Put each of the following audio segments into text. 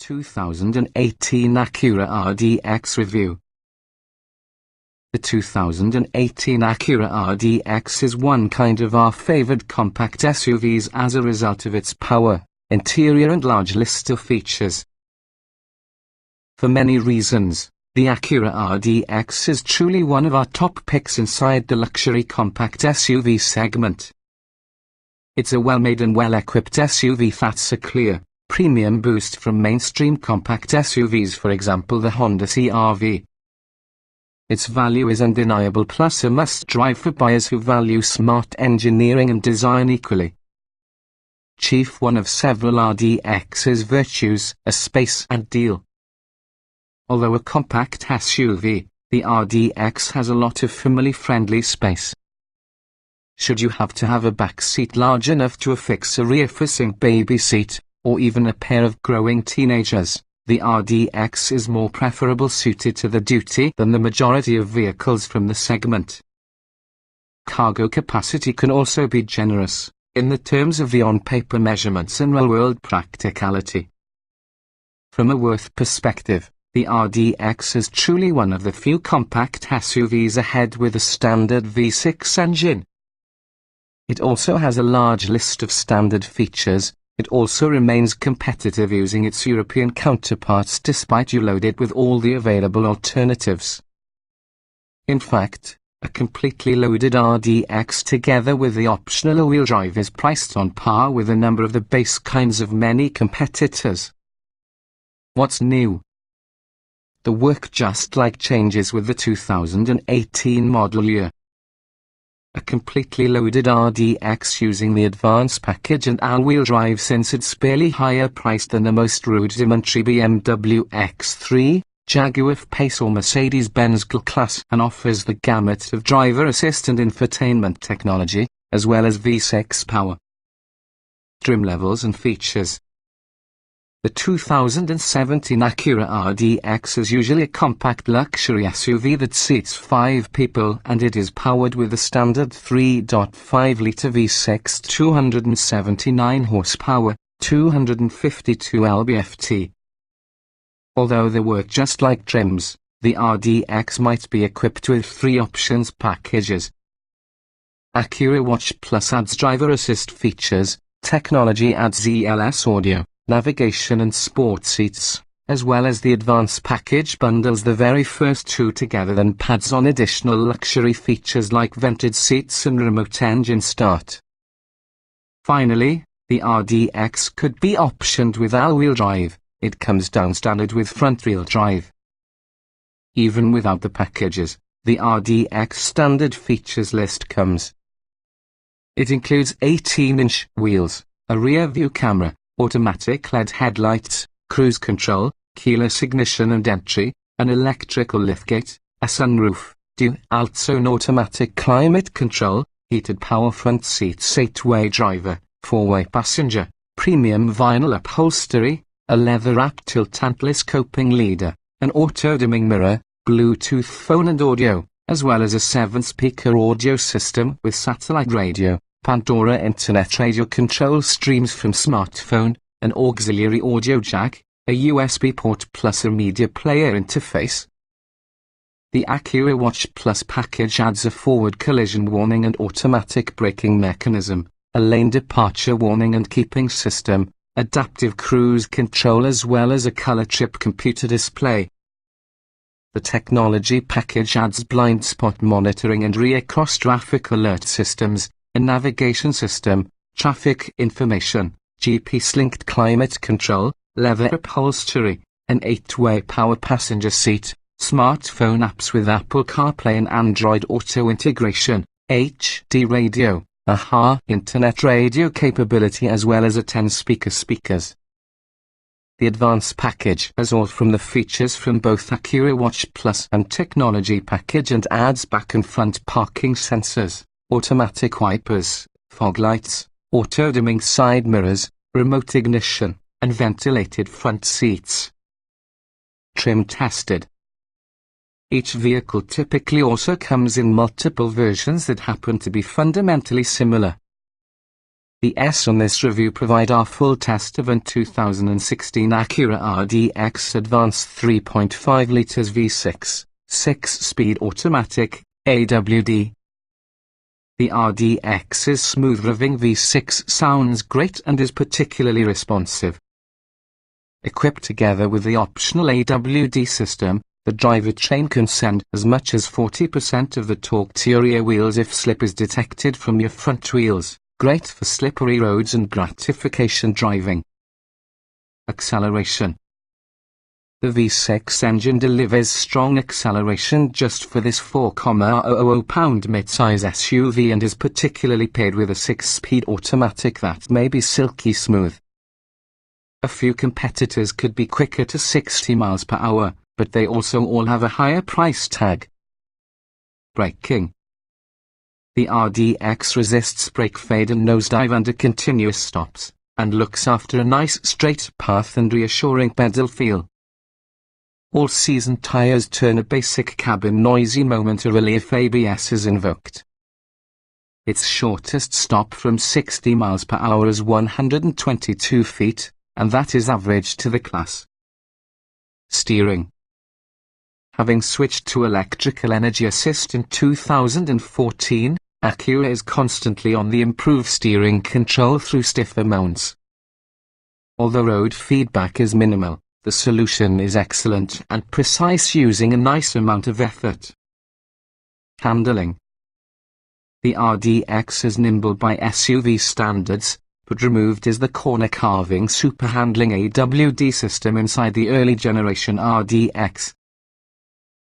2018 Acura RDX Review. The 2018 Acura RDX is one kind of our favored compact SUVs as a result of its power, interior and large list of features. For many reasons, the Acura RDX is truly one of our top picks inside the luxury compact SUV segment. It's a well-made and well-equipped SUV that's a clear, premium boost from mainstream compact SUVs, for example the Honda CR-V. Its value is undeniable, plus a must-drive for buyers who value smart engineering and design equally. Chief one of several RDX's virtues, a space and deal. Although a compact SUV, the RDX has a lot of family-friendly space. Should you have to have a back seat large enough to affix a rear-facing baby seat, or even a pair of growing teenagers, the RDX is more preferable suited to the duty than the majority of vehicles from the segment. Cargo capacity can also be generous, in the terms of the on-paper measurements and real-world practicality. From a worth perspective, the RDX is truly one of the few compact SUVs ahead with a standard V6 engine. It also has a large list of standard features. It also remains competitive using its European counterparts despite you load it with all the available alternatives. In fact, a completely loaded RDX together with the optional all-wheel drive is priced on par with a number of the base kinds of many competitors. What's new? The work just like changes with the 2018 model year. A completely loaded RDX using the advanced package and all-wheel drive, since it's barely higher priced than the most rudimentary BMW X3, Jaguar F-Pace or Mercedes-Benz G-Class, and offers the gamut of driver assist and infotainment technology, as well as V6 power. Trim levels and features. The 2017 Acura RDX is usually a compact luxury SUV that seats 5 people, and it is powered with a standard 3.5-litre V6 279 horsepower, 252 lb-ft. Although they work just like trims, the RDX might be equipped with 3 options packages. Acura Watch Plus adds driver assist features, technology adds ELS audio, navigation and sport seats, as well as the advanced package bundles the very first 2 together, then adds on additional luxury features like vented seats and remote engine start. Finally, the RDX could be optioned with all-wheel drive. It comes down standard with front-wheel drive. Even without the packages, the RDX standard features list comes. It includes 18-inch wheels, a rear-view camera, automatic LED headlights, cruise control, keyless ignition and entry, an electrical liftgate, a sunroof, dual-zone automatic climate control, heated power front seats, 8-way driver, 4-way passenger, premium vinyl upholstery, a leather-wrapped tilt-telescoping leader, an auto-dimming mirror, Bluetooth phone and audio, as well as a 7-speaker audio system with satellite radio, Pandora Internet radio control streams from smartphone, an auxiliary audio jack, a USB port plus a media player interface. The Acura Watch Plus package adds a forward collision warning and automatic braking mechanism, a lane departure warning and keeping system, adaptive cruise control, as well as a color trip computer display. The technology package adds blind spot monitoring and rear cross-traffic alert systems, a navigation system, traffic information, GPS-linked climate control, leather upholstery, an 8-way power passenger seat, smartphone apps with Apple CarPlay and Android Auto integration, HD radio, AHA internet radio capability, as well as a 10-speaker speakers. The advanced package has all from the features from both Acura Watch Plus and technology package and adds back and front parking sensors, automatic wipers, fog lights, auto-dimming side mirrors, remote ignition, and ventilated front seats. Trim tested. Each vehicle typically also comes in multiple versions that happen to be fundamentally similar. The S on this review provide our full test of an 2016 Acura RDX Advanced 3.5 litres V6, 6-speed automatic, AWD. The RDX's smooth-revving V6 sounds great and is particularly responsive. Equipped together with the optional AWD system, the drivetrain can send as much as 40% of the torque to your rear wheels if slip is detected from your front wheels. Great for slippery roads and gratification driving. Acceleration. The V6 engine delivers strong acceleration just for this 4,000 pound mid-size SUV and is particularly paired with a 6-speed automatic that may be silky smooth. A few competitors could be quicker to 60 miles per hour, but they also all have a higher price tag. Braking. The RDX resists brake fade and nosedive under continuous stops, and looks after a nice straight path and reassuring pedal feel. All-season tires turn a basic cabin noisy momentarily if ABS is invoked. Its shortest stop from 60 miles per hour is 122 feet, and that is average to the class. Steering. Having switched to electrical energy assist in 2014, Acura is constantly on the improved steering control through stiffer mounts. Although road feedback is minimal, the solution is excellent and precise using a nice amount of effort. Handling. The RDX is nimble by SUV standards, but removed is the corner carving super handling AWD system inside the early generation RDX.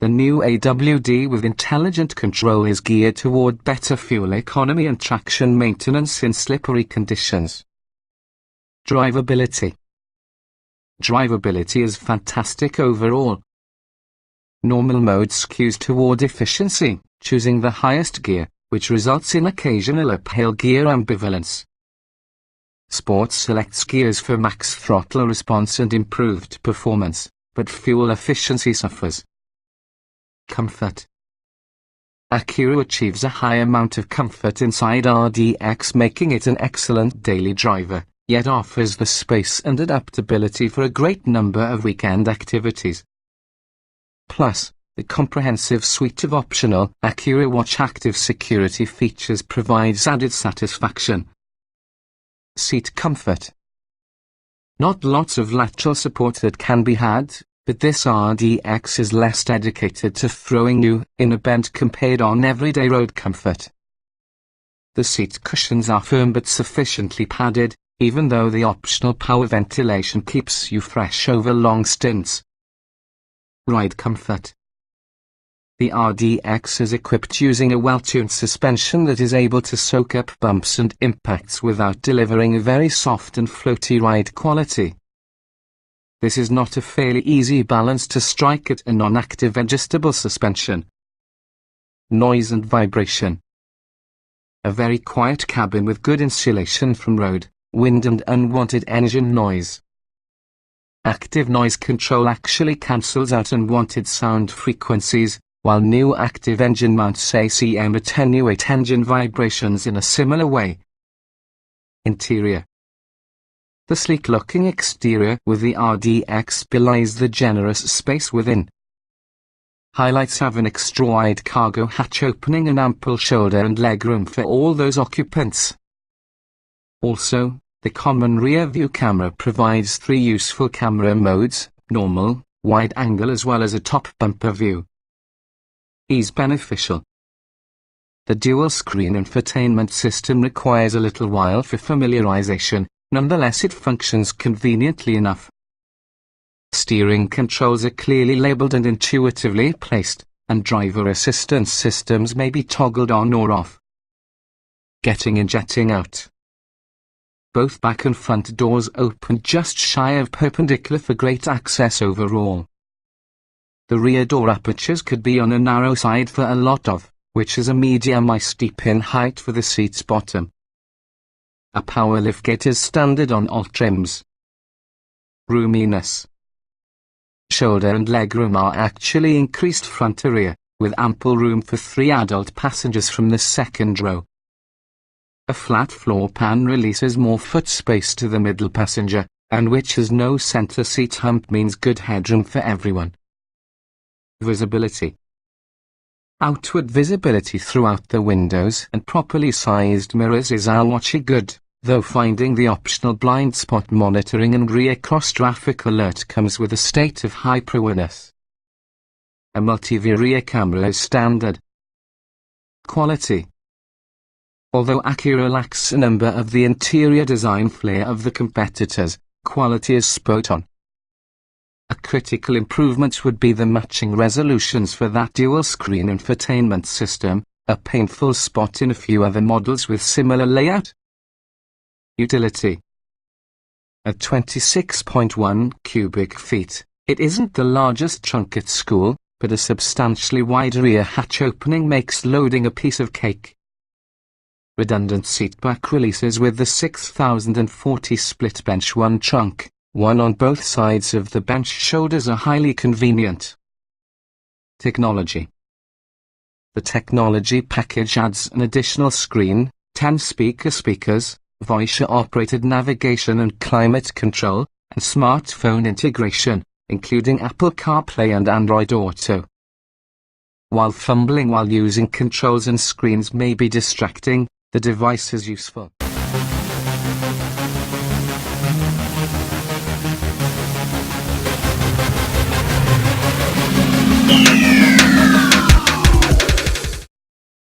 The new AWD with intelligent control is geared toward better fuel economy and traction maintenance in slippery conditions. Drivability. Drivability is fantastic overall. Normal mode skews toward efficiency, choosing the highest gear, which results in occasional uphill gear ambivalence. Sport selects gears for max throttle response and improved performance, but fuel efficiency suffers. Comfort. Acura achieves a high amount of comfort inside RDX, making it an excellent daily driver, yet offers the space and adaptability for a great number of weekend activities. Plus, the comprehensive suite of optional Acura Watch active security features provides added satisfaction. Seat comfort. Not lots of lateral support that can be had, but this RDX is less dedicated to throwing you in a bend compared on everyday road comfort. The seat cushions are firm but sufficiently padded, even though the optional power ventilation keeps you fresh over long stints. Ride comfort. The RDX is equipped using a well-tuned suspension that is able to soak up bumps and impacts without delivering a very soft and floaty ride quality. This is not a fairly easy balance to strike at a non-active adjustable suspension. Noise and vibration. A very quiet cabin with good insulation from road, wind and unwanted engine noise. Active noise control actually cancels out unwanted sound frequencies, while new active engine mounts ACM attenuate engine vibrations in a similar way. Interior. The sleek-looking exterior with the RDX belies the generous space within. Highlights have an extra-wide cargo hatch opening and ample shoulder and leg room for all those occupants. Also, the common rear-view camera provides 3 useful camera modes, normal, wide-angle as well as a top bumper view. Is beneficial. The dual-screen infotainment system requires a little while for familiarization. Nonetheless, it functions conveniently enough. Steering controls are clearly labeled and intuitively placed, and driver assistance systems may be toggled on or off. Getting and jetting out. Both back and front doors open just shy of perpendicular for great access overall. The rear door apertures could be on a narrow side for a lot of, which is a medium steep in height for the seat's bottom. A power liftgate is standard on all trims. Roominess. Shoulder and leg room are actually increased front to rear, with ample room for 3 adult passengers from the second row. A flat floor pan releases more foot space to the middle passenger, and which has no center seat hump means good headroom for everyone. Visibility. Outward visibility throughout the windows and properly sized mirrors is all-watchy good, though finding the optional blind spot monitoring and rear cross-traffic alert comes with a state of hyper-awareness. A multi-view rear camera is standard. Quality. Although Acura lacks a number of the interior design flair of the competitors, quality is spot on. A critical improvement would be the matching resolutions for that dual-screen infotainment system, a painful spot in a few other models with similar layout. Utility. At 26.1 cubic feet, it isn't the largest trunk at school, but a substantially wide rear hatch opening makes loading a piece of cake. Redundant seatback releases with the 6040 split bench one trunk, one on both sides of the bench shoulders are highly convenient. Technology. The technology package adds an additional screen, 10 speakers, voice-operated navigation and climate control, and smartphone integration, including Apple CarPlay and Android Auto. While fumbling while using controls and screens may be distracting, the device is useful.